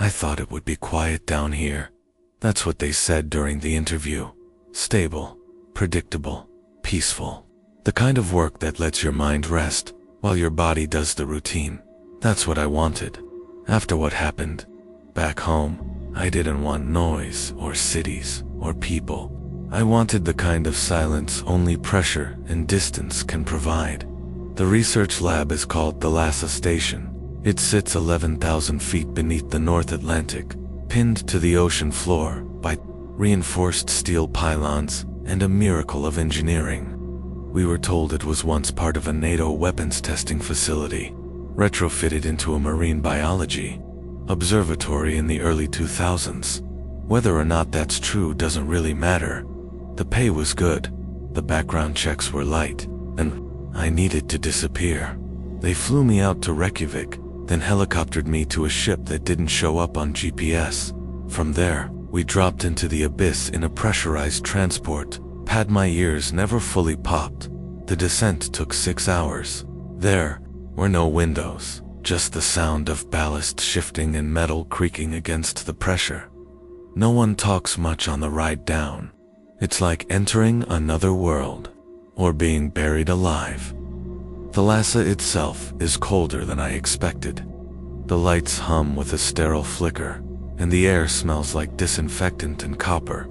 I thought it would be quiet down here. That's what they said during the interview. Stable, predictable, peaceful. The kind of work that lets your mind rest while your body does the routine. That's what I wanted. After what happened back home, I didn't want noise or cities or people. I wanted the kind of silence only pressure and distance can provide. The research lab is called the Lhasa Station. It sits 11,000 feet beneath the North Atlantic, pinned to the ocean floor by reinforced steel pylons and a miracle of engineering. We were told it was once part of a NATO weapons testing facility, retrofitted into a marine biology observatory in the early 2000s. Whether or not that's true doesn't really matter. The pay was good, the background checks were light, and I needed to disappear. They flew me out to Reykjavik, then helicoptered me to a ship that didn't show up on GPS. From there, we dropped into the abyss in a pressurized transport pad. My ears never fully popped. The descent took 6 hours. There were no windows, just the sound of ballast shifting and metal creaking against the pressure. No one talks much on the ride down. It's like entering another world, or being buried alive. The Lhasa itself is colder than I expected. The lights hum with a sterile flicker, and the air smells like disinfectant and copper.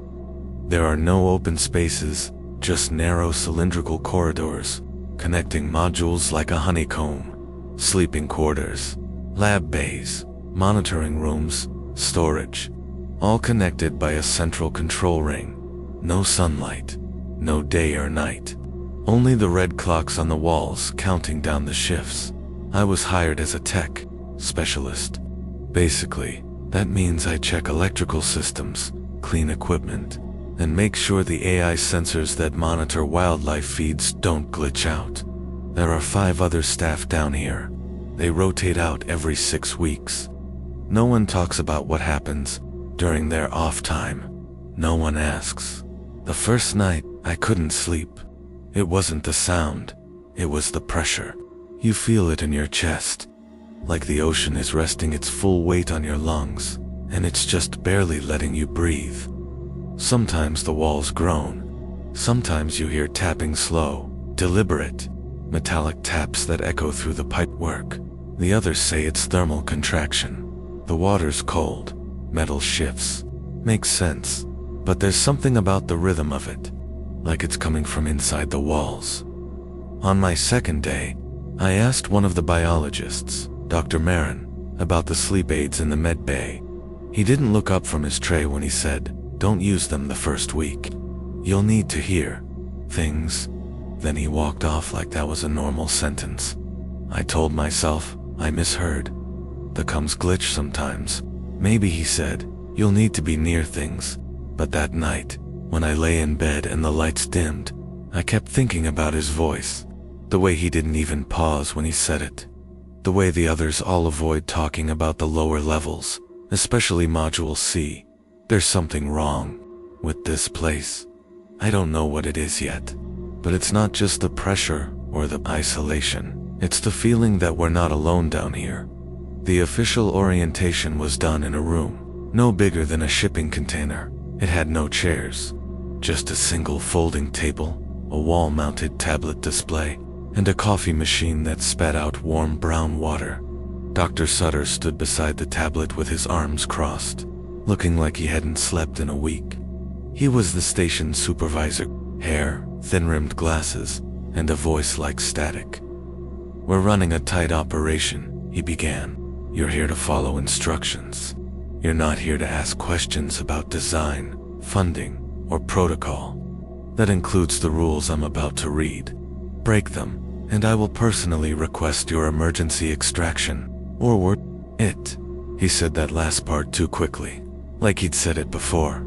There are no open spaces, just narrow cylindrical corridors, connecting modules like a honeycomb. Sleeping quarters, lab bays, monitoring rooms, storage, all connected by a central control ring. No sunlight, no day or night. Only the red clocks on the walls counting down the shifts. I was hired as a tech specialist. Basically, that means I check electrical systems, clean equipment, and make sure the AI sensors that monitor wildlife feeds don't glitch out. There are 5 other staff down here. They rotate out every 6 weeks. No one talks about what happens during their off time. No one asks. The first night, I couldn't sleep. It wasn't the sound, it was the pressure. You feel it in your chest, like the ocean is resting its full weight on your lungs, and it's just barely letting you breathe. Sometimes the walls groan. Sometimes you hear tapping slow, deliberate, metallic taps that echo through the pipework. The others say it's thermal contraction. The water's cold, metal shifts. Makes sense, but there's something about the rhythm of it, like it's coming from inside the walls. On my second day, I asked one of the biologists, Dr. Marin, about the sleep aids in the med bay. He didn't look up from his tray when he said, "Don't use them the first week. You'll need to hear things." Then he walked off like that was a normal sentence. I told myself, I misheard. The comms glitch sometimes. Maybe he said, "You'll need to be near things." But that night, when I lay in bed and the lights dimmed, I kept thinking about his voice. The way he didn't even pause when he said it. The way the others all avoid talking about the lower levels, especially Module C. There's something wrong with this place. I don't know what it is yet, but it's not just the pressure or the isolation. It's the feeling that we're not alone down here. The official orientation was done in a room, no bigger than a shipping container. It had no chairs, just a single folding table, a wall-mounted tablet display, and a coffee machine that spat out warm brown water. Dr. Sutter stood beside the tablet with his arms crossed, looking like he hadn't slept in a week. He was the station supervisor, hair, thin-rimmed glasses, and a voice like static. "We're running a tight operation," he began. "You're here to follow instructions. You're not here to ask questions about design, funding, or protocol. That includes the rules I'm about to read. Break them, and I will personally request your emergency extraction, or it." He said that last part too quickly, like he'd said it before,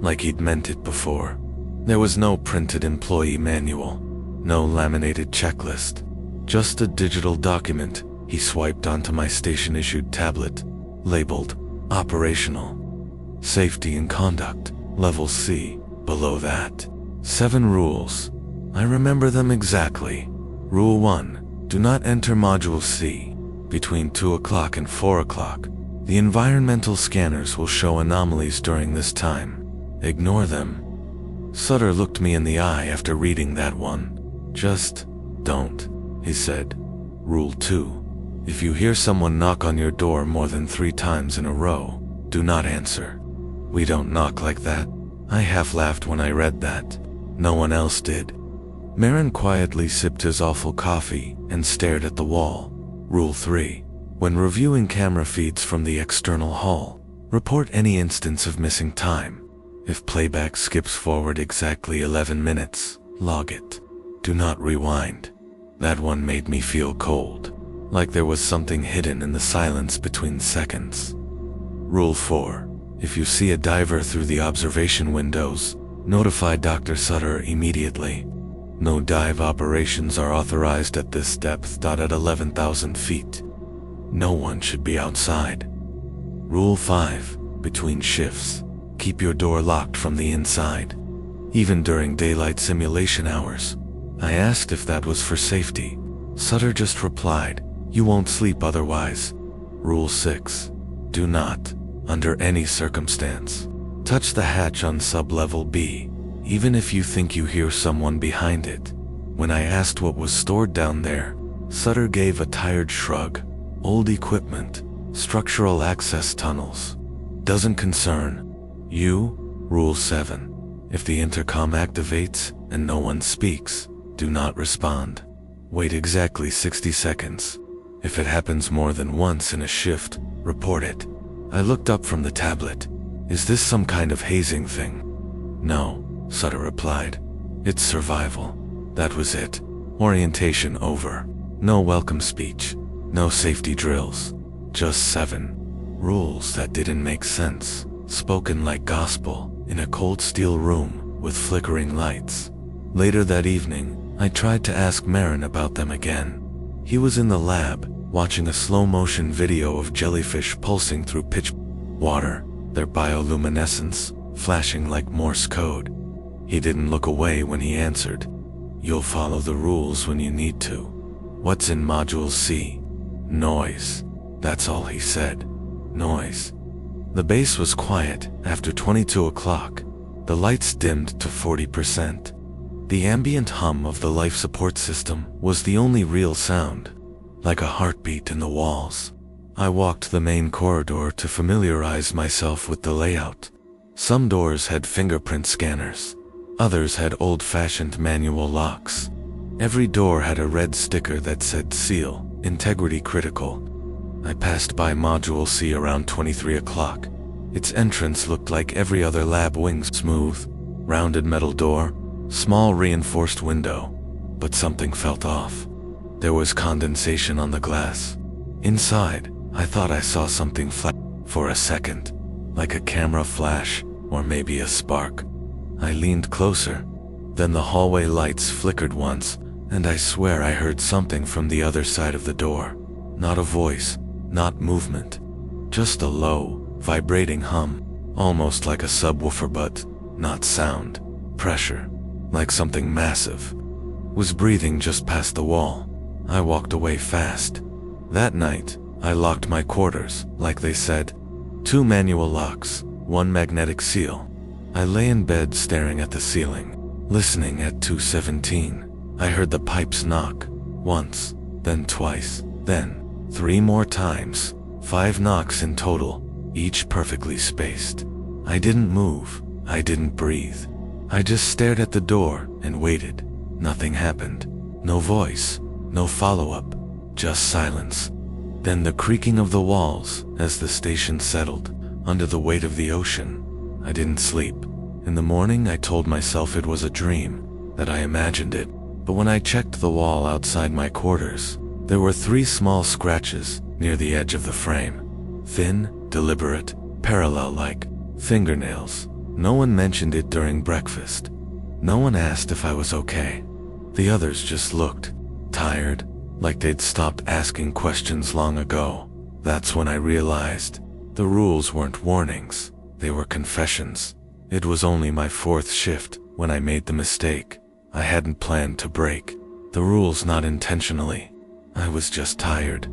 like he'd meant it before. There was no printed employee manual, no laminated checklist, just a digital document he swiped onto my station-issued tablet, labeled Operational. Safety and Conduct, Level C. Below that, 7 rules. I remember them exactly. Rule 1. Do not enter Module C between 2 o'clock and 4 o'clock. The environmental scanners will show anomalies during this time. Ignore them. Sutter looked me in the eye after reading that one. Just don't, he said. Rule 2. If you hear someone knock on your door more than 3 times in a row, do not answer. We don't knock like that. I half laughed when I read that. No one else did. Marin quietly sipped his awful coffee and stared at the wall. Rule 3. When reviewing camera feeds from the external hall, report any instance of missing time. If playback skips forward exactly 11 minutes, log it. Do not rewind. That one made me feel cold, like there was something hidden in the silence between seconds. Rule 4. If you see a diver through the observation windows, notify Dr. Sutter immediately. No dive operations are authorized at this depth. At 11,000 feet. No one should be outside. Rule 5. Between shifts, keep your door locked from the inside. Even during daylight simulation hours. I asked if that was for safety. Sutter just replied, "You won't sleep otherwise." Rule 6. Do not, under any circumstance, touch the hatch on sub-level B, even if you think you hear someone behind it. When I asked what was stored down there, Sutter gave a tired shrug. Old equipment, structural access tunnels. Doesn't concern you. Rule 7. If the intercom activates and no one speaks, do not respond. Wait exactly 60 seconds. If it happens more than once in a shift, report it. I looked up from the tablet. Is this some kind of hazing thing? No, Sutter replied. It's survival. That was it. Orientation over. No welcome speech. No safety drills. Just 7 rules that didn't make sense, spoken like gospel, in a cold steel room with flickering lights. Later that evening, I tried to ask Marin about them again. He was in the lab, watching a slow-motion video of jellyfish pulsing through pitch water, their bioluminescence flashing like Morse code. He didn't look away when he answered, "You'll follow the rules when you need to. What's in Module C? Noise." That's all he said. Noise. The base was quiet after 22 o'clock. The lights dimmed to 40%. The ambient hum of the life support system was the only real sound, like a heartbeat in the walls. I walked the main corridor to familiarize myself with the layout. Some doors had fingerprint scanners. Others had old-fashioned manual locks. Every door had a red sticker that said "Seal, Integrity Critical." I passed by Module C around 23 o'clock. Its entrance looked like every other lab wing's smooth, rounded metal door, small reinforced window, but something felt off. There was condensation on the glass. Inside, I thought I saw something flash for a second, like a camera flash or maybe a spark. I leaned closer. Then the hallway lights flickered once, and I swear I heard something from the other side of the door. Not a voice, not movement, just a low, vibrating hum, almost like a subwoofer but not sound. Pressure, like something massive, was breathing just past the wall. I walked away fast. That night, I locked my quarters, like they said. 2 manual locks, 1 magnetic seal. I lay in bed staring at the ceiling, listening at 2:17. I heard the pipes knock, once, then twice, then 3 more times. 5 knocks in total, each perfectly spaced. I didn't move, I didn't breathe. I just stared at the door and waited. Nothing happened. No voice, no follow-up, just silence. Then the creaking of the walls as the station settled under the weight of the ocean. I didn't sleep. In the morning, I told myself it was a dream, that I imagined it. But when I checked the wall outside my quarters, there were 3 small scratches near the edge of the frame. Thin, deliberate, parallel like fingernails. No one mentioned it during breakfast. No one asked if I was okay. The others just looked tired, like they'd stopped asking questions long ago. That's when I realized the rules weren't warnings, they were confessions. It was only my 4th shift when I made the mistake. I hadn't planned to break the rules, not intentionally. I was just tired.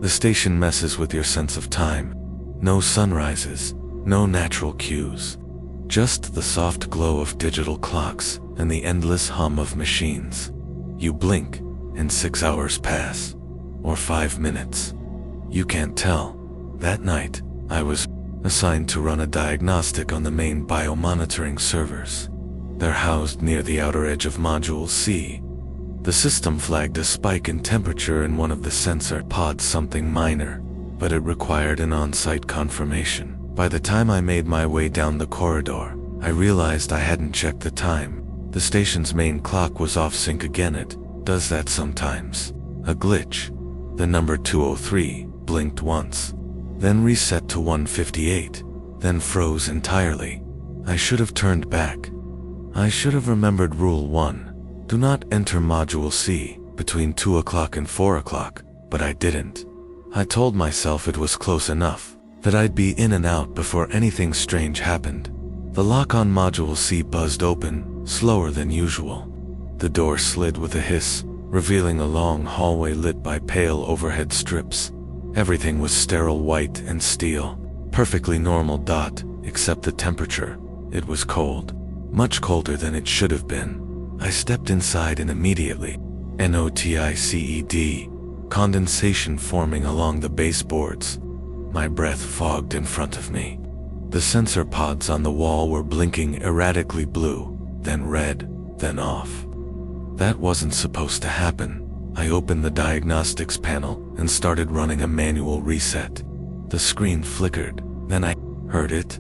The station messes with your sense of time. No sunrises, no natural cues. Just the soft glow of digital clocks and the endless hum of machines. You blink, and 6 hours pass. Or 5 minutes. You can't tell. That night, I was assigned to run a diagnostic on the main biomonitoring servers. They're housed near the outer edge of Module C. The system flagged a spike in temperature in one of the sensor pods, something minor, but it required an on-site confirmation. By the time I made my way down the corridor, I realized I hadn't checked the time. The station's main clock was off sync again. It does that sometimes. A glitch. The number 203 blinked once, then reset to 158, then froze entirely. I should have turned back. I should have remembered Rule 1. Do not enter Module C between 2 o'clock and 4 o'clock, but I didn't. I told myself it was close enough, that I'd be in and out before anything strange happened. The lock on Module C buzzed open, slower than usual. The door slid with a hiss, revealing a long hallway lit by pale overhead strips. Everything was sterile white and steel, perfectly normal except the temperature. It was cold, much colder than it should have been. I stepped inside and immediately, NOTICED, condensation forming along the baseboards. My breath fogged in front of me. The sensor pods on the wall were blinking erratically blue, then red, then off. That wasn't supposed to happen. I opened the diagnostics panel and started running a manual reset. The screen flickered, then I heard it.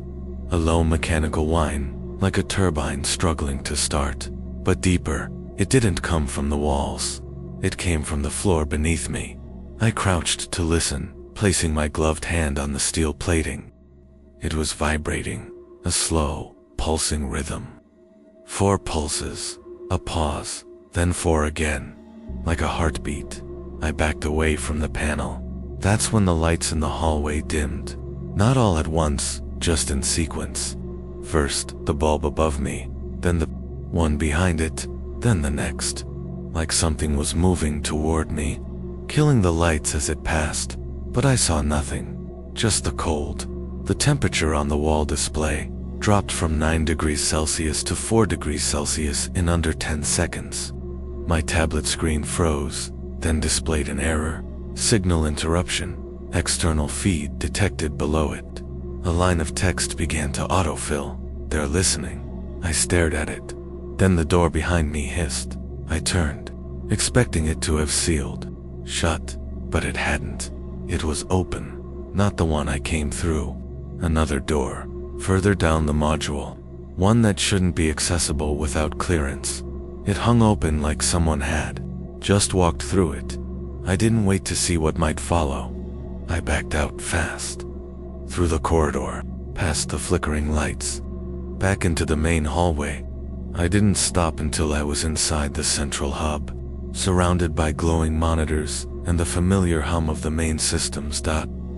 A low mechanical whine, like a turbine struggling to start. But deeper, it didn't come from the walls. It came from the floor beneath me. I crouched to listen, placing my gloved hand on the steel plating. It was vibrating, a slow, pulsing rhythm. 4 pulses, a pause, then 4 again, like a heartbeat. I backed away from the panel. That's when the lights in the hallway dimmed. Not all at once, just in sequence. First, the bulb above me, then the one behind it, then the next. Like something was moving toward me, killing the lights as it passed. But I saw nothing, just the cold. The temperature on the wall display dropped from 9 degrees Celsius to 4 degrees Celsius in under 10 seconds. My tablet screen froze, then displayed an error. Signal interruption. External feed detected below it. A line of text began to autofill. They're listening. I stared at it. Then the door behind me hissed. I turned, expecting it to have sealed shut, but it hadn't. It was open, not the one I came through. Another door, further down the module, one that shouldn't be accessible without clearance. It hung open like someone had just walked through it. I didn't wait to see what might follow. I backed out fast. Through the corridor, past the flickering lights, back into the main hallway. I didn't stop until I was inside the central hub, surrounded by glowing monitors and the familiar hum of the main systems.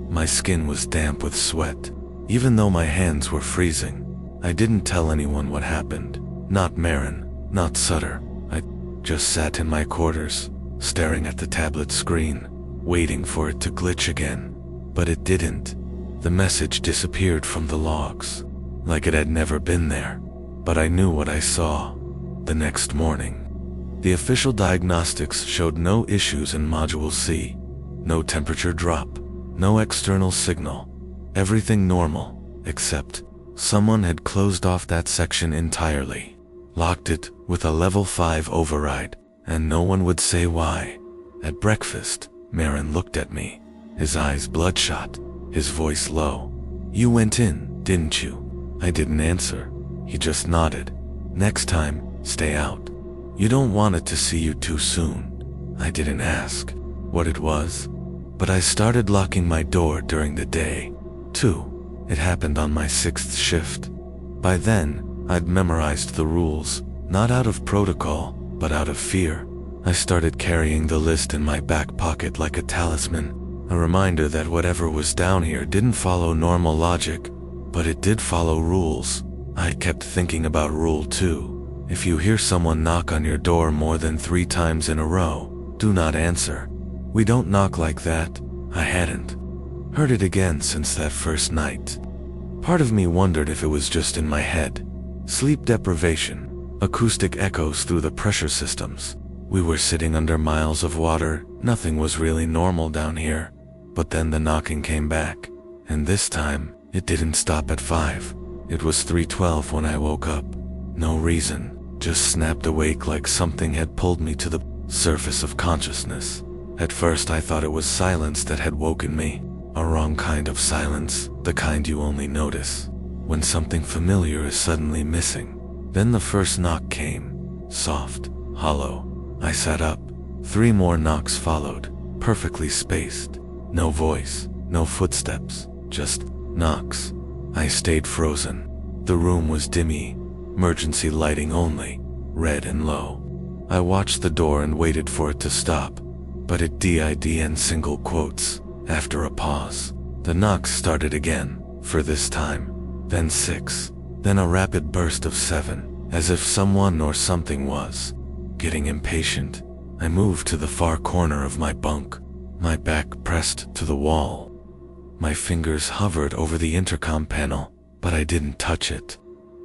My skin was damp with sweat, even though my hands were freezing. I didn't tell anyone what happened. Not Marin, not Sutter. I just sat in my quarters, staring at the tablet screen, waiting for it to glitch again. But it didn't. The message disappeared from the logs, like it had never been there. But I knew what I saw. The next morning, the official diagnostics showed no issues in Module C. No temperature drop, no external signal. Everything normal, except someone had closed off that section entirely, locked it with a level 5 override, and no one would say why. At breakfast, Marin looked at me, his eyes bloodshot, his voice low. "You went in, didn't you?" I didn't answer. He just nodded. "Next time, stay out. You don't want it to see you too soon." I didn't ask what it was, but I started locking my door during the day, too. It happened on my 6th shift. By then, I'd memorized the rules, not out of protocol, but out of fear. I started carrying the list in my back pocket like a talisman, a reminder that whatever was down here didn't follow normal logic, but it did follow rules. I kept thinking about Rule 2. If you hear someone knock on your door more than 3 times in a row, do not answer. We don't knock like that. I hadn't. Heard it again since that first night. Part of me wondered if it was just in my head. Sleep deprivation, acoustic echoes through the pressure systems. We were sitting under miles of water, nothing was really normal down here. But then the knocking came back, and this time, it didn't stop at 5. It was 3:12 when I woke up. No reason, just snapped awake like something had pulled me to the surface of consciousness. At first I thought it was silence that had woken me. A wrong kind of silence, the kind you only notice when something familiar is suddenly missing. Then the first knock came, soft, hollow. I sat up. 3 more knocks followed, perfectly spaced. No voice, no footsteps, just knocks. I stayed frozen. The room was dimmy, emergency lighting only, red and low. I watched the door and waited for it to stop, but it did in single quotes. After a pause, the knocks started again, for this time, then 6, then a rapid burst of 7, as if someone or something was getting impatient. I moved to the far corner of my bunk, my back pressed to the wall. My fingers hovered over the intercom panel, but I didn't touch it.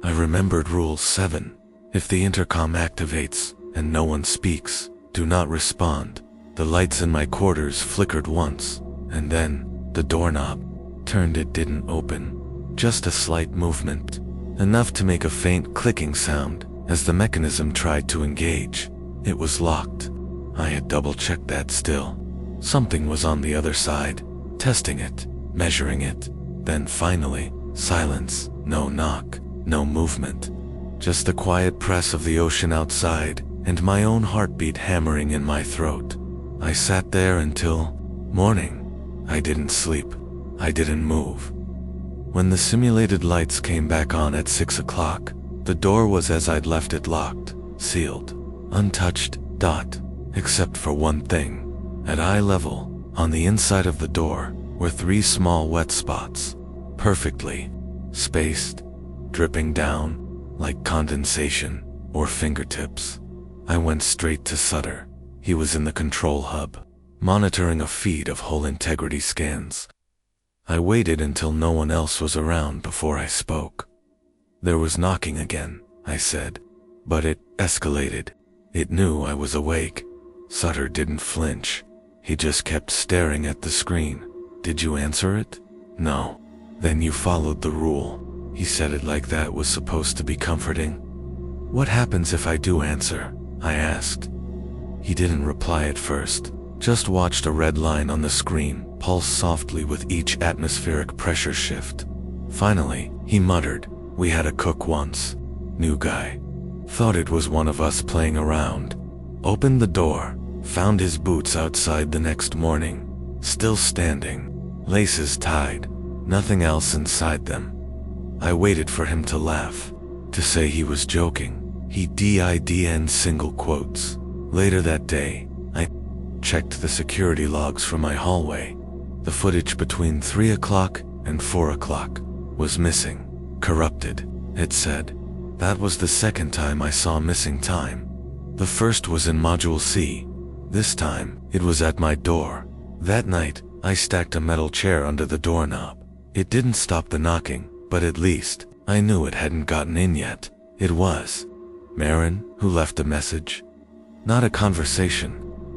I remembered Rule 7. If the intercom activates and no one speaks, do not respond. The lights in my quarters flickered once, and then the doorknob turned. It didn't open. Just a slight movement, enough to make a faint clicking sound as the mechanism tried to engage. It was locked. I had double-checked that still. Something was on the other side, testing it, measuring it. Then finally, silence, no knock, no movement. Just the quiet press of the ocean outside and my own heartbeat hammering in my throat. I sat there until morning. I didn't sleep. I didn't move. When the simulated lights came back on at 6 o'clock, the door was as I'd left it, locked, sealed, untouched, except for one thing. At eye level, on the inside of the door, were 3 small wet spots, perfectly spaced, dripping down like condensation or fingertips. I went straight to Sutter. He was in the control hub, monitoring a feed of hull integrity scans. I waited until no one else was around before I spoke. There was knocking again, I said, but it escalated. It knew I was awake. Sutter didn't flinch. He just kept staring at the screen. Did you answer it? No. Then you followed the rule. He said it like that was supposed to be comforting. What happens if I do answer? I asked. He didn't reply at first, just watched a red line on the screen pulse softly with each atmospheric pressure shift. Finally, he muttered, "We had a cook once. New guy. Thought it was one of us playing around. Opened the door, found his boots outside the next morning, still standing, laces tied, nothing else inside them." I waited for him to laugh, to say he was joking. He did in single quotes. Later that day, I checked the security logs from my hallway. The footage between 3 o'clock and 4 o'clock was missing, corrupted, it said. That was the second time I saw missing time. The first was in Module C. This time, it was at my door. That night, I stacked a metal chair under the doorknob. It didn't stop the knocking, but at least, I knew it hadn't gotten in yet. It was Marin who left a message. Not a conversation,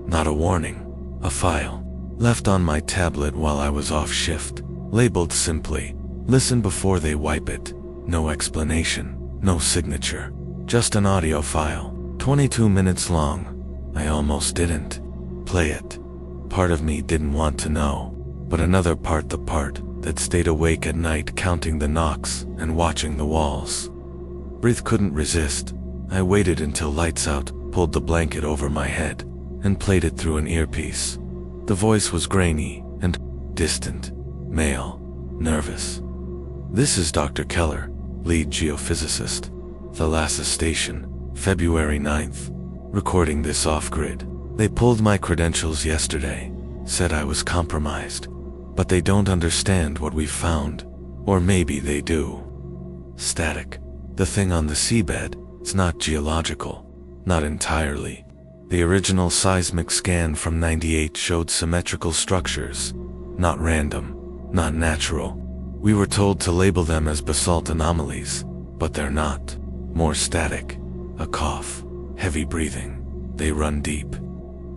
not a warning, a file, left on my tablet while I was off shift, labeled simply, "Listen before they wipe it." No explanation, no signature, just an audio file, 22 minutes long. I almost didn't play it. Part of me didn't want to know, but another part, the part that stayed awake at night counting the knocks and watching the walls. Breath couldn't resist. I waited until lights out, pulled the blanket over my head, and played it through an earpiece. The voice was grainy and distant, male, nervous. "This is Dr. Keller, lead geophysicist. Thalassa Station, February 9th. Recording this off-grid. They pulled my credentials yesterday, said I was compromised. But they don't understand what we found. Or maybe they do." Static. The thing on the seabed, it's not geological. Not entirely. The original seismic scan from '98 showed symmetrical structures. Not random. not natural. We were told to label them as basalt anomalies, but they're not. More static, a cough, heavy breathing. They run deep,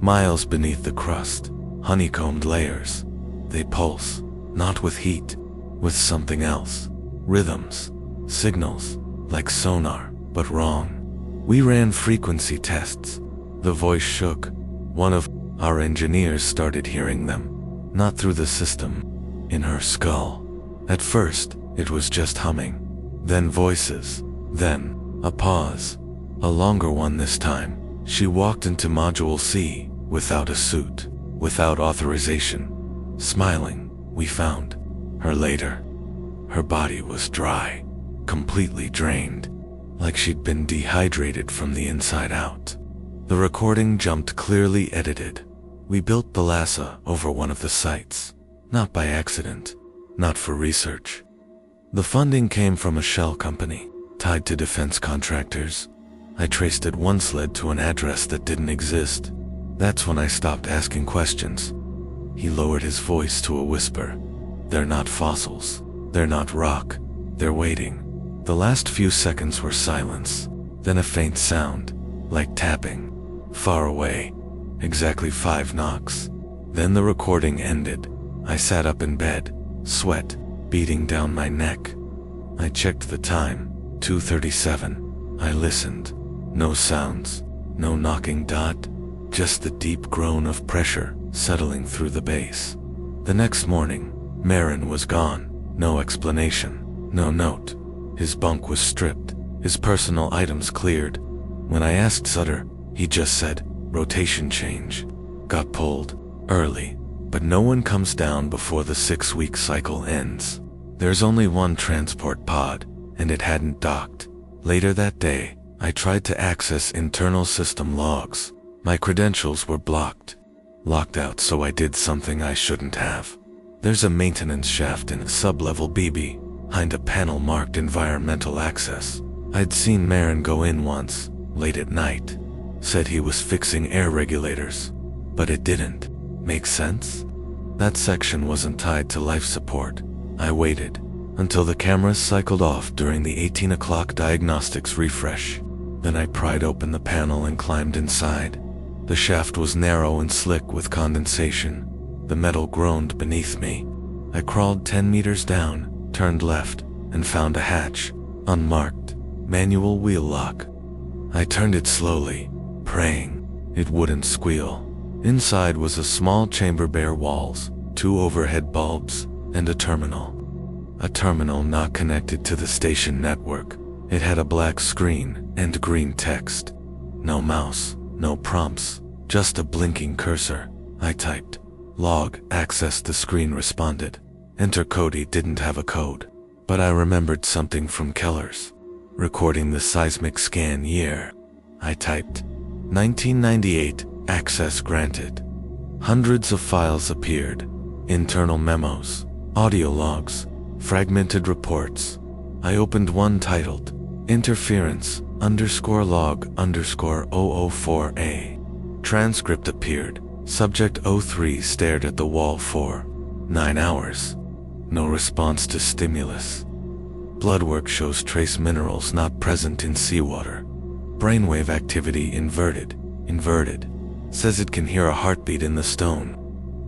miles beneath the crust, honeycombed layers. They pulse, not with heat, with something else. Rhythms, signals, like sonar, but wrong. We ran frequency tests. The voice shook. One of our engineers started hearing them, not through the system, in her skull. At first, it was just humming, then voices, then a pause, a longer one this time. She walked into Module C, without a suit, without authorization. Smiling, we found her later. Her body was dry, completely drained, like she'd been dehydrated from the inside out. The recording jumped clearly edited. We built the LASA over one of the sites, not by accident, not for research. The funding came from a shell company, tied to defense contractors. I traced it once led to an address that didn't exist. That's when I stopped asking questions. He lowered his voice to a whisper. They're not fossils. They're not rock. They're waiting. The last few seconds were silence, then a faint sound, like tapping, far away, exactly 5 knocks. Then the recording ended. I sat up in bed, sweat beating down my neck. I checked the time, 2:37. I listened. No sounds, no knocking dot, just the deep groan of pressure settling through the base. The next morning, Marin was gone. No explanation, no note. His bunk was stripped, his personal items cleared. When I asked Sutter, he just said, rotation change. Got pulled, early, but no one comes down before the 6-week cycle ends. There's only one transport pod, and it hadn't docked. Later that day, I tried to access internal system logs. My credentials were blocked, locked out, so I did something I shouldn't have. There's a maintenance shaft in a sub-level BB, behind a panel marked environmental access. I'd seen Marin go in once, late at night. Said he was fixing air regulators, but it didn't make sense. That section wasn't tied to life support. I waited until the cameras cycled off during the 18 o'clock diagnostics refresh. Then I pried open the panel and climbed inside. The shaft was narrow and slick with condensation. The metal groaned beneath me. I crawled 10 meters down, turned left, and found a hatch, unmarked, manual wheel lock. I turned it slowly, praying it wouldn't squeal. Inside was a small chamber, bare walls, 2 overhead bulbs, and a terminal. A terminal not connected to the station network. It had a black screen and green text. No mouse, no prompts, just a blinking cursor. I typed. Log, access. The screen responded. Enter Cody didn't have a code, but I remembered something from Keller's. Recording the seismic scan year. I typed 1998, access granted. Hundreds of files appeared. Internal memos, audio logs, fragmented reports. I opened one titled Interference _log_004A. Transcript appeared. Subject 03 stared at the wall for 9 hours. No response to stimulus. Bloodwork shows trace minerals not present in seawater. Brainwave activity inverted. Says it can hear a heartbeat in the stone.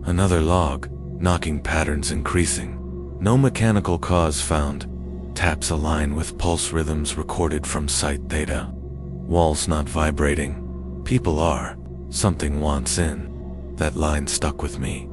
Another log, knocking patterns increasing. No mechanical cause found. Taps align with pulse rhythms recorded from site data. Walls not vibrating. People are. Something wants in. That line stuck with me.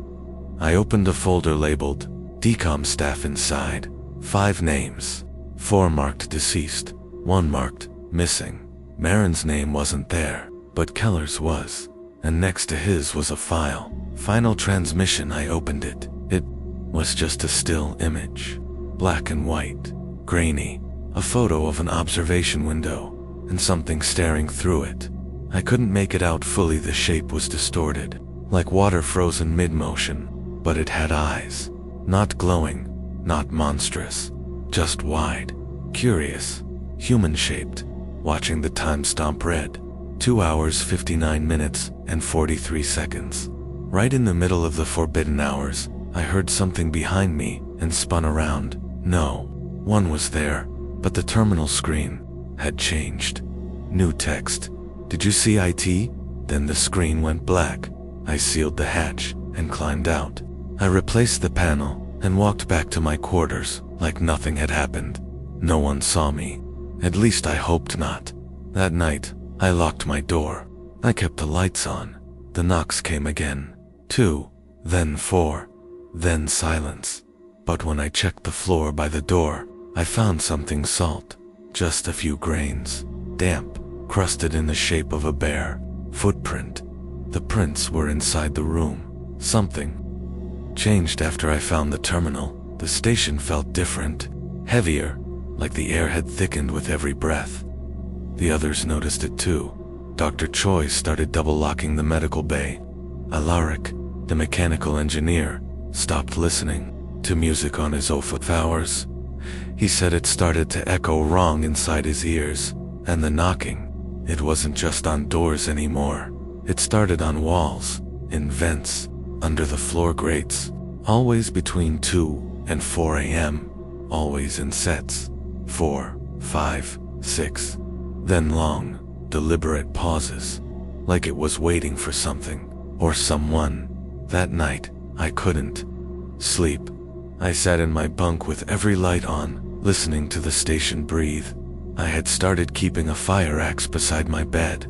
I opened a folder labeled Decom staff. Inside 5 names. 4 marked deceased, 1 marked missing. Marin's name wasn't there, but Keller's was, and next to his was a file. Final transmission. I opened it. It was just a still image. Black and white, grainy. A photo of an observation window, and something staring through it. I couldn't make it out fully. The shape was distorted, like water frozen mid-motion, but it had eyes. Not glowing, not monstrous, just wide, curious, human-shaped. Watching the timestamp read 2 hours 59 minutes and 43 seconds. Right in the middle of the forbidden hours, I heard something behind me and spun around. No one was there, but the terminal screen had changed. New text. Did you see IT? Then the screen went black. I sealed the hatch and climbed out. I replaced the panel and walked back to my quarters like nothing had happened. No one saw me. At least I hoped not. That night, I locked my door. I kept the lights on. The knocks came again. 2, then 4, then silence. But when I checked the floor by the door, I found something salt. Just a few grains. Damp, crusted in the shape of a bare footprint. The prints were inside the room. Something changed after I found the terminal. The station felt different, heavier, like the air had thickened with every breath. The others noticed it too. Dr. Choi started double-locking the medical bay. Alaric, the mechanical engineer, stopped listening to music on his office hours. He said it started to echo wrong inside his ears, and the knocking, it wasn't just on doors anymore. It started on walls, in vents, under the floor grates, always between 2 and 4 a.m., always in sets, 4, 5, 6, then long, deliberate pauses, like it was waiting for something, or someone. That night, I couldn't sleep. I sat in my bunk with every light on, listening to the station breathe. I had started keeping a fire axe beside my bed.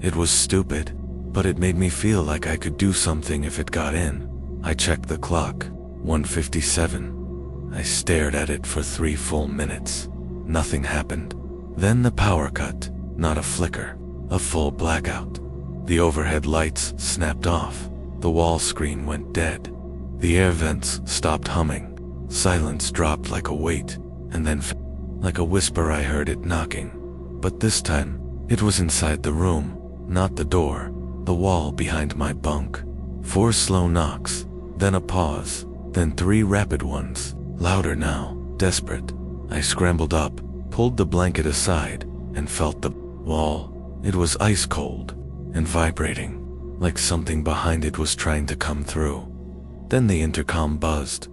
It was stupid, but it made me feel like I could do something if it got in. I checked the clock, 1:57. I stared at it for 3 full minutes. Nothing happened. Then the power cut, not a flicker, a full blackout. The overhead lights snapped off. The wall screen went dead. The air vents stopped humming. Silence dropped like a weight, and then like a whisper I heard it knocking. But this time, it was inside the room, not the door, the wall behind my bunk. 4 slow knocks, then a pause, then 3 rapid ones, louder now, desperate. I scrambled up, pulled the blanket aside, and felt the wall. It was ice cold and vibrating, like something behind it was trying to come through. Then the intercom buzzed.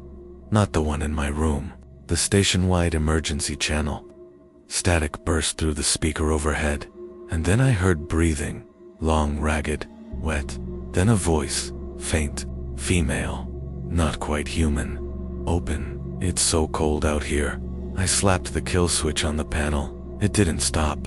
Not the one in my room, the station-wide emergency channel. Static burst through the speaker overhead, and then I heard breathing, long, ragged, wet. Then a voice, faint, female, not quite human. Open, it's so cold out here. I slapped the kill switch on the panel. It didn't stop.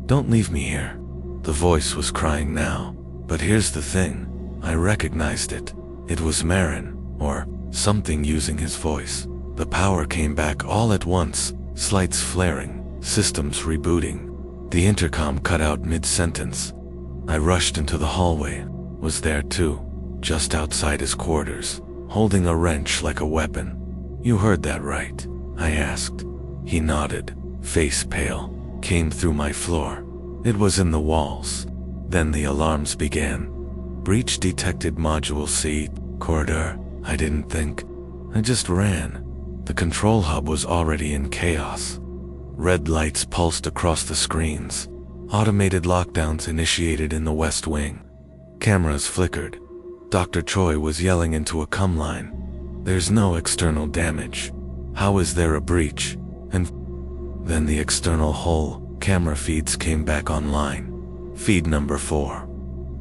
Don't leave me here. The voice was crying now, but here's the thing. I recognized it. It was Marin, or something using his voice. The power came back all at once, lights flaring, systems rebooting. The intercom cut out mid-sentence. I rushed into the hallway, was there too, just outside his quarters, holding a wrench like a weapon. You heard that right? I asked. He nodded, face pale, came through my floor. It was in the walls. Then the alarms began. Breach detected Module C, corridor. I didn't think. I just ran. The control hub was already in chaos. Red lights pulsed across the screens. Automated lockdowns initiated in the West Wing. Cameras flickered. Dr. Choi was yelling into a comm line. There's no external damage. How is there a breach? And then the external hull camera feeds came back online. Feed number 4.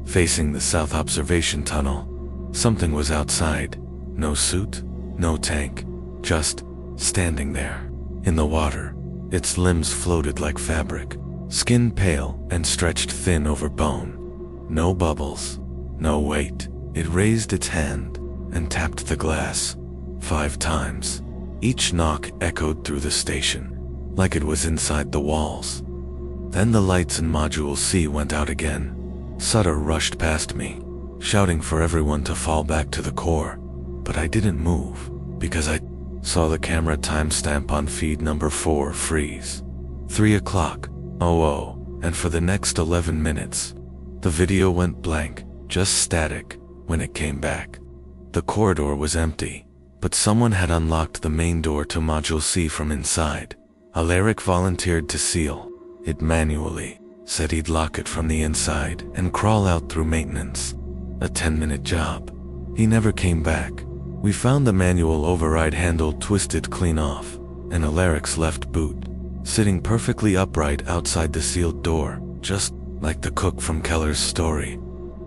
Facing the south observation tunnel. Something was outside. No suit, no tank, just standing there. In the water, its limbs floated like fabric, skin pale and stretched thin over bone. No bubbles, no weight. It raised its hand and tapped the glass 5 times. Each knock echoed through the station, like it was inside the walls. Then the lights in Module C went out again. Sutter rushed past me, shouting for everyone to fall back to the core. But I didn't move, because I saw the camera timestamp on feed number 4 freeze. 3:00, and for the next 11 minutes, the video went blank, just static, when it came back. The corridor was empty, but someone had unlocked the main door to Module C from inside. Alaric volunteered to seal it manually, said he'd lock it from the inside and crawl out through maintenance. A 10-minute job. He never came back. We found the manual override handle twisted clean off, and Alaric's left boot, sitting perfectly upright outside the sealed door, just like the cook from Keller's story.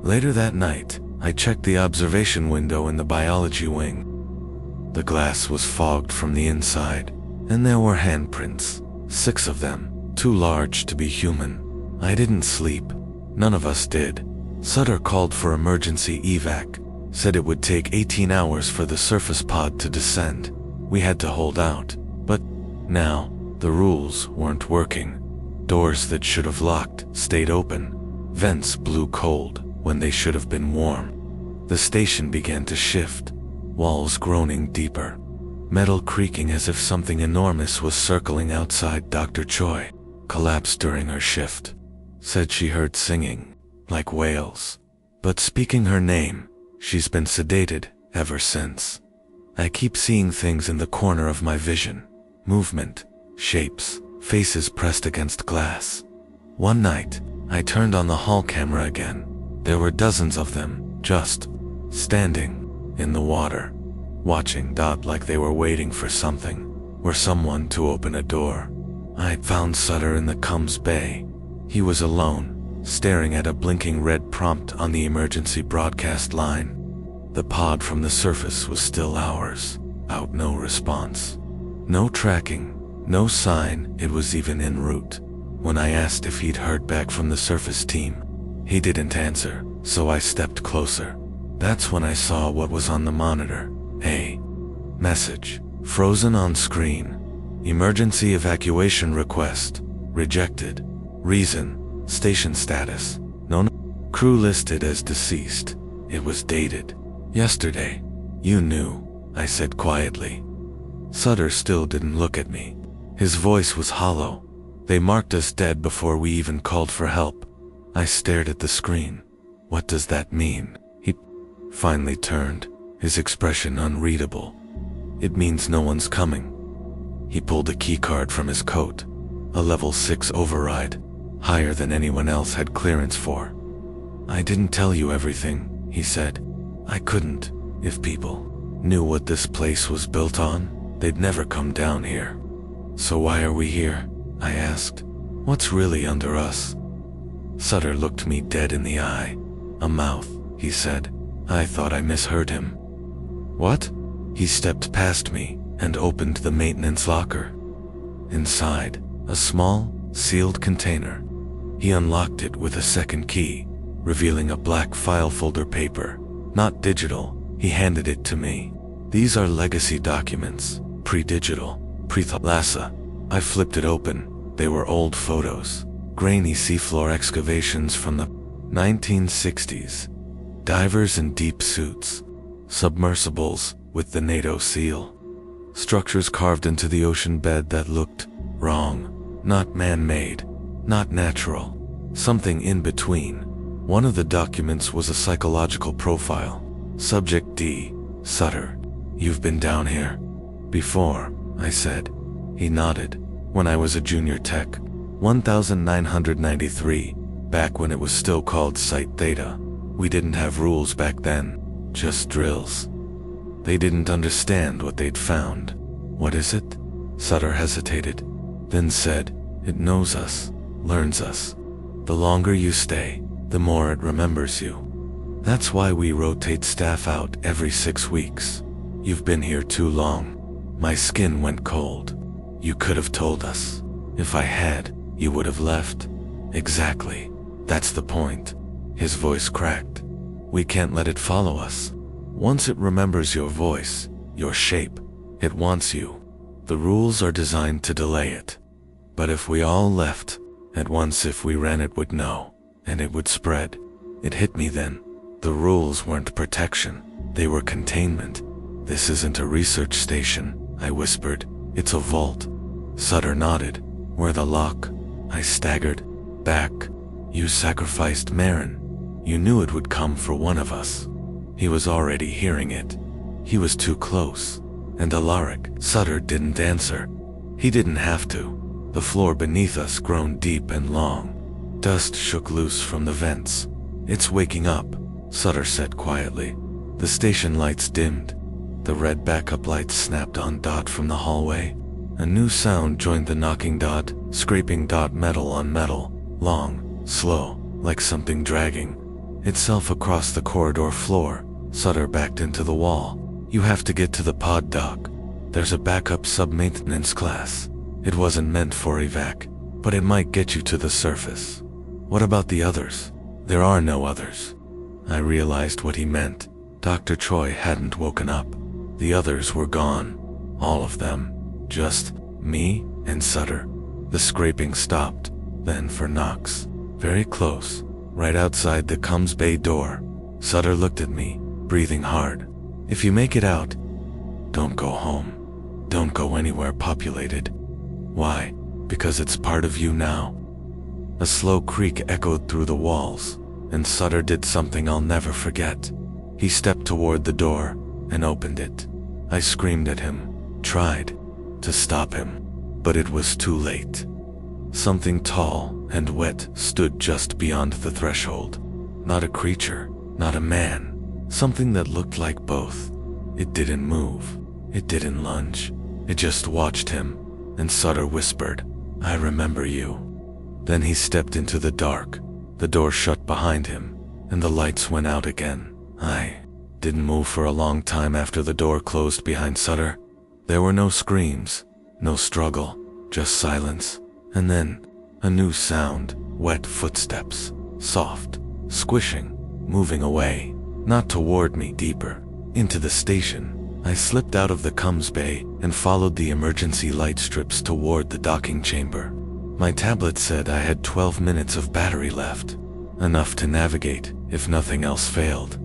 Later that night, I checked the observation window in the biology wing. The glass was fogged from the inside, and there were handprints, 6 of them, too large to be human. I didn't sleep. None of us did. Sutter called for emergency evac, said it would take 18 hours for the surface pod to descend. We had to hold out. But now, the rules weren't working. Doors that should have locked stayed open. Vents blew cold when they should have been warm. The station began to shift, walls groaning deeper, metal creaking as if something enormous was circling outside. Dr. Choi collapsed during her shift. Said she heard singing, like whales. But speaking her name, she's been sedated ever since. I keep seeing things in the corner of my vision. Movement, shapes, faces pressed against glass. One night, I turned on the hall camera again. There were dozens of them, just standing in the water, watching like they were waiting for something, or someone to open a door. I found Sutter in the Combs Bay. He was alone, staring at a blinking red prompt on the emergency broadcast line. The pod from the surface was still ours. Out, no response. No tracking, no sign it was even en route. When I asked if he'd heard back from the surface team, he didn't answer, so I stepped closer. That's when I saw what was on the monitor. A message, frozen on screen. Emergency evacuation request, rejected. Reason, station status, no crew listed as deceased. It was dated yesterday. You knew, I said quietly. Sutter still didn't look at me. His voice was hollow. They marked us dead before we even called for help. I stared at the screen. What does that mean? He finally turned, his expression unreadable. It means no one's coming. He pulled a keycard from his coat, a level 6 override, higher than anyone else had clearance for. I didn't tell you everything, he said. I couldn't. If people knew what this place was built on, they'd never come down here. So why are we here? I asked. What's really under us? Sutter looked me dead in the eye. A mouth, he said. I thought I misheard him. What? He stepped past me and opened the maintenance locker. Inside, a small, sealed container. He unlocked it with a second key, revealing a black file folder paper. Not digital, he handed it to me. These are legacy documents, pre-digital, pre-Thalassa. I flipped it open. They were old photos, grainy seafloor excavations from the 1960s. Divers in deep suits, submersibles with the NATO seal. Structures carved into the ocean bed that looked wrong, not man-made, not natural, something in between. One of the documents was a psychological profile. Subject D, Sutter. You've been down here before, I said. He nodded. When I was a junior tech, 1993, back when it was still called Site Theta. We didn't have rules back then, just drills. They didn't understand what they'd found. What is it? Sutter hesitated, then said, it knows us, learns us. The longer you stay, the more it remembers you. That's why we rotate staff out every 6 weeks. You've been here too long. My skin went cold. You could have told us. If I had, you would have left. Exactly. That's the point. His voice cracked. We can't let it follow us. Once it remembers your voice, your shape, it wants you. The rules are designed to delay it. But if we all left, at once if we ran it would know, and it would spread. It hit me then. The rules weren't protection, they were containment. This isn't a research station, I whispered. It's a vault. Sutter nodded. Where the lock? I staggered back. You sacrificed Marin. You knew it would come for one of us. He was already hearing it. He was too close. And Alaric. Sutter didn't answer. He didn't have to. The floor beneath us groaned deep and long. Dust shook loose from the vents. It's waking up, Sutter said quietly. The station lights dimmed. The red backup lights snapped on. From the hallway, a new sound joined the knocking. Scraping. Metal on metal, long, slow, like something dragging itself across the corridor floor. Sutter backed into the wall. You have to get to the pod, Doc. There's a backup sub-maintenance class. It wasn't meant for evac, but it might get you to the surface. What about the others? There are no others. I realized what he meant. Dr. Choi hadn't woken up. The others were gone. All of them. Just me and Sutter. The scraping stopped, then for knocks. Very close, right outside the comms bay door. Sutter looked at me, breathing hard. If you make it out, don't go home. Don't go anywhere populated. Why? Because it's part of you now. A slow creak echoed through the walls, and Sutter did something I'll never forget. He stepped toward the door and opened it. I screamed at him, tried to stop him, but it was too late. Something tall and wet stood just beyond the threshold. Not a creature, not a man. Something that looked like both. It didn't move. It didn't lunge. It just watched him, and Sutter whispered, "I remember you." Then he stepped into the dark. The door shut behind him, and the lights went out again. I didn't move for a long time after the door closed behind Sutter. There were no screams, no struggle, just silence. And then, a new sound, wet footsteps, soft, squishing, moving away, not toward me, deeper, into the station. I slipped out of the comms bay and followed the emergency light strips toward the docking chamber. My tablet said I had 12 minutes of battery left, enough to navigate if nothing else failed.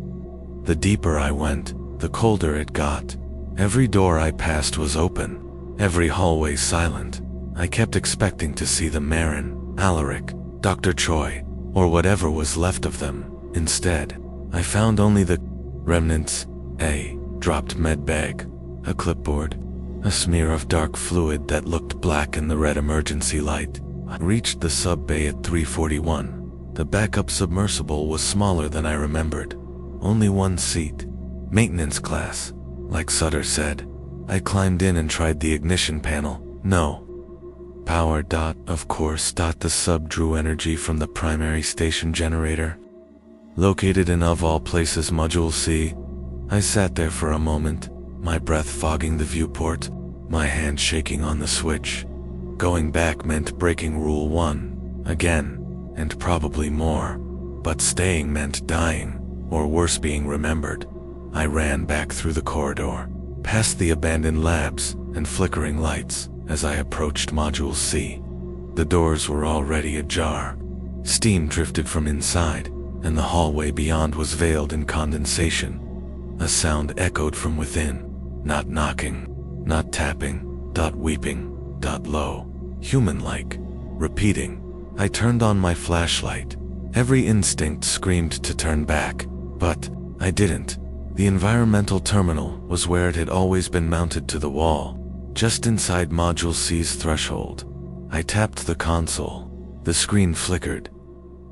The deeper I went, the colder it got. Every door I passed was open, every hallway silent. I kept expecting to see the Marin, Alaric, Dr. Choi, or whatever was left of them. Instead, I found only the remnants: a dropped med bag, a clipboard, a smear of dark fluid that looked black in the red emergency light. I reached the sub bay at 3:41. The backup submersible was smaller than I remembered. Only one seat. Maintenance class, like Sutter said. I climbed in and tried the ignition panel. No. Power. Of course. The sub drew energy from the primary station generator, located in, of all places, Module C. I sat there for a moment, my breath fogging the viewport, my hand shaking on the switch. Going back meant breaking Rule 1, again, and probably more. But staying meant dying, or worse, being remembered. I ran back through the corridor, past the abandoned labs and flickering lights as I approached Module C. The doors were already ajar. Steam drifted from inside, and the hallway beyond was veiled in condensation. A sound echoed from within, not knocking, not tapping, weeping, low, human-like, repeating. I turned on my flashlight. Every instinct screamed to turn back, but I didn't. The environmental terminal was where it had always been mounted to the wall, just inside Module C's threshold. I tapped the console. The screen flickered.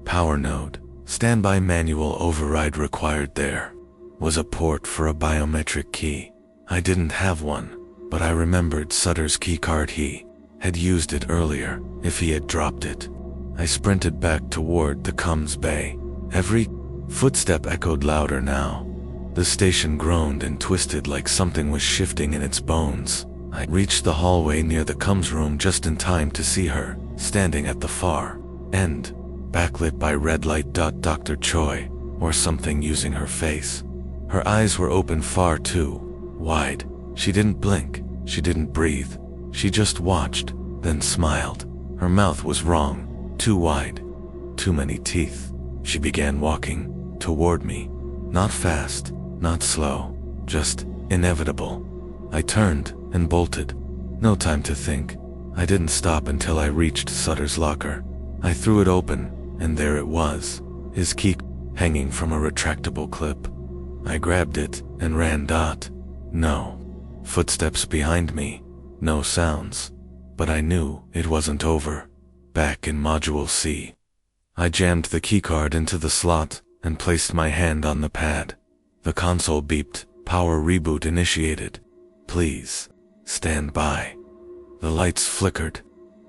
Power node. Standby manual override required. There was a port for a biometric key. I didn't have one, but I remembered Sutter's keycard. He had used it earlier, if he had dropped it. I sprinted back toward the comms bay. Every footstep echoed louder now. The station groaned and twisted like something was shifting in its bones. I reached the hallway near the comms room just in time to see her, standing at the far end, backlit by red light. Dr. Choi, or something, using her face. Her eyes were open far too wide. She didn't blink, she didn't breathe. She just watched, then smiled. Her mouth was wrong, too wide, too many teeth. She began walking toward me. Not fast, not slow, just inevitable. I turned and bolted. No time to think. I didn't stop until I reached Sutter's locker. I threw it open, and there it was, his key hanging from a retractable clip. I grabbed it and ran. No footsteps behind me, no sounds, but I knew it wasn't over. Back in Module C, I jammed the keycard into the slot and placed my hand on the pad. The console beeped, Power reboot initiated. Please, stand by. The lights flickered.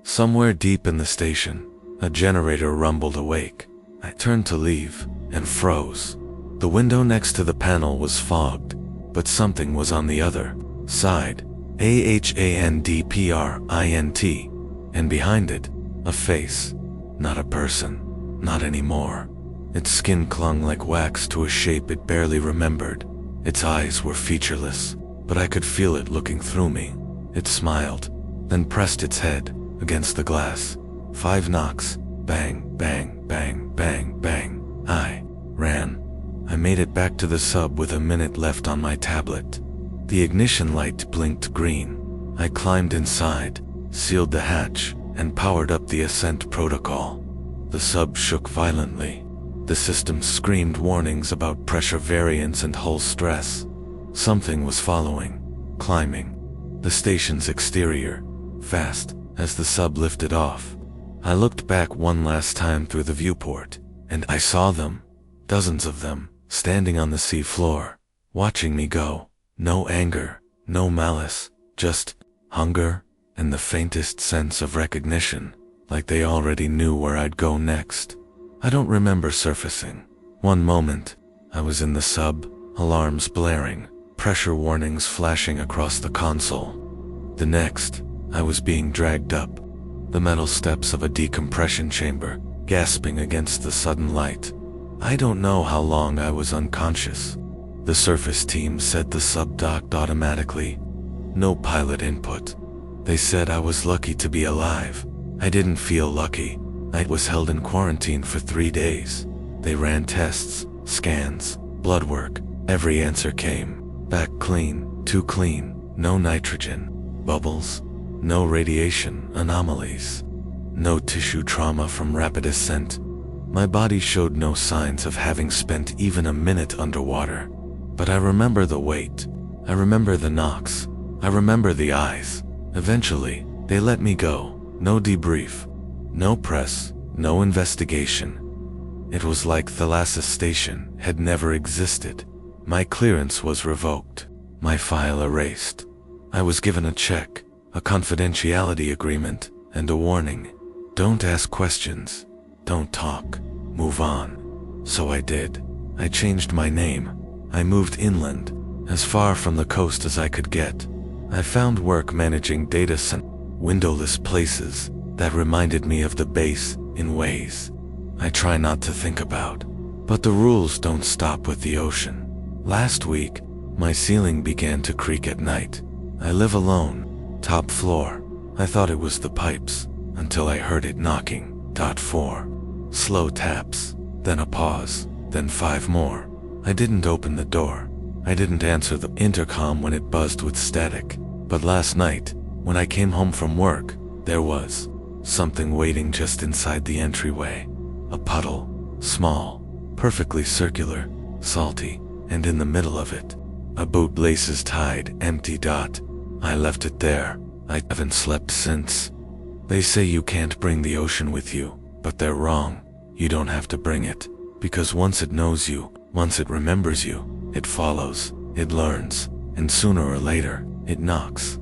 Somewhere deep in the station, a generator rumbled awake. I turned to leave and froze. The window next to the panel was fogged, but something was on the other side. AHANDPRINT. And behind it, a face. Not a person. Not anymore. Its skin clung like wax to a shape it barely remembered. Its eyes were featureless, but I could feel it looking through me. It smiled, then pressed its head against the glass. 5 knocks. Bang, bang, bang, bang, bang. I ran. I made it back to the sub with a minute left on my tablet. The ignition light blinked green. I climbed inside, sealed the hatch, and powered up the ascent protocol. The sub shook violently. The system screamed warnings about pressure variance and hull stress. Something was following, climbing the station's exterior, fast as the sub lifted off. I looked back one last time through the viewport, and I saw them, dozens of them, standing on the sea floor, watching me go. No anger, no malice, just hunger and the faintest sense of recognition, like they already knew where I'd go next. I don't remember surfacing. One moment, I was in the sub, alarms blaring, pressure warnings flashing across the console. The next, I was being dragged up the metal steps of a decompression chamber, gasping against the sudden light. I don't know how long I was unconscious. The surface team said the sub docked automatically. No pilot input. They said I was lucky to be alive. I didn't feel lucky. I was held in quarantine for 3 days. They ran tests, scans, blood work. Every answer came back clean, too clean, no nitrogen, bubbles, no radiation anomalies, no tissue trauma from rapid ascent. My body showed no signs of having spent even a minute underwater. But I remember the weight. I remember the knocks. I remember the eyes. Eventually, they let me go. No debrief. No press. No investigation. It was like Thalassus Station had never existed. My clearance was revoked. My file erased. I was given a check, a confidentiality agreement, and a warning. Don't ask questions. Don't talk. Move on. So I did. I changed my name. I moved inland, as far from the coast as I could get. I found work managing data center, windowless places that reminded me of the base in ways I try not to think about. But the rules don't stop with the ocean. Last week, my ceiling began to creak at night. I live alone, top floor. I thought it was the pipes, until I heard it knocking. 4 slow taps, then a pause, then 5 more. I didn't open the door. I didn't answer the intercom when it buzzed with static. But last night, when I came home from work, there was something waiting just inside the entryway. A puddle, small, perfectly circular, salty, and in the middle of it, a bootlaces tied, empty dot. I left it there. I haven't slept since. They say you can't bring the ocean with you, but they're wrong. You don't have to bring it, because once it knows you, once it remembers you, it follows, it learns, and sooner or later, it knocks.